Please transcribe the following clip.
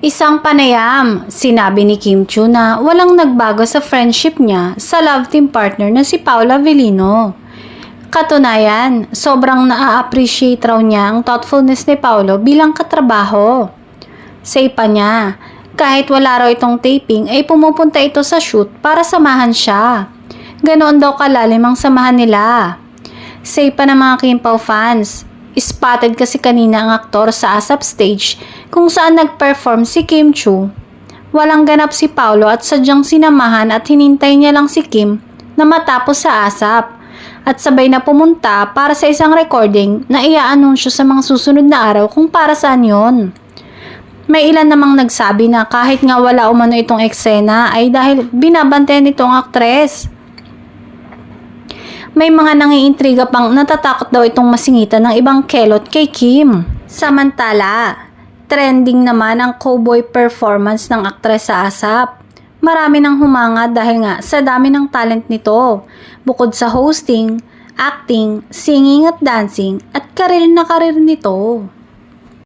Isang panayam, sinabi ni Kim Chiu na walang nagbago sa friendship niya sa love team partner na si Paula Avellino. Katunayan, sobrang naa-appreciate raw niya ang thoughtfulness ni Paolo bilang katrabaho. Say pa niya, kahit wala raw itong taping ay pumupunta ito sa shoot para samahan siya. Ganoon daw kalalim ang samahan nila. Say pa ng mga Kim Pao fans, spotted kasi kanina ang aktor sa ASAP stage kung saan nag-perform si Kim Chiu. Walang ganap si Paolo at sadyang sinamahan at hinintay niya lang si Kim na matapos sa ASAP at sabay na pumunta para sa isang recording na ia-anunsyo sa mga susunod na araw kung para saan yon. May ilan namang nagsabi na kahit nga wala umano itong eksena ay dahil binabantayan itong aktres. May mga nangiintriga pang natatakot daw itong masingitan ng ibang kelot kay Kim. Samantala, trending naman ang cowboy performance ng aktres sa ASAP. Marami nang humanga dahil nga sa dami ng talent nito. Bukod sa hosting, acting, singing at dancing at karir na karir nito.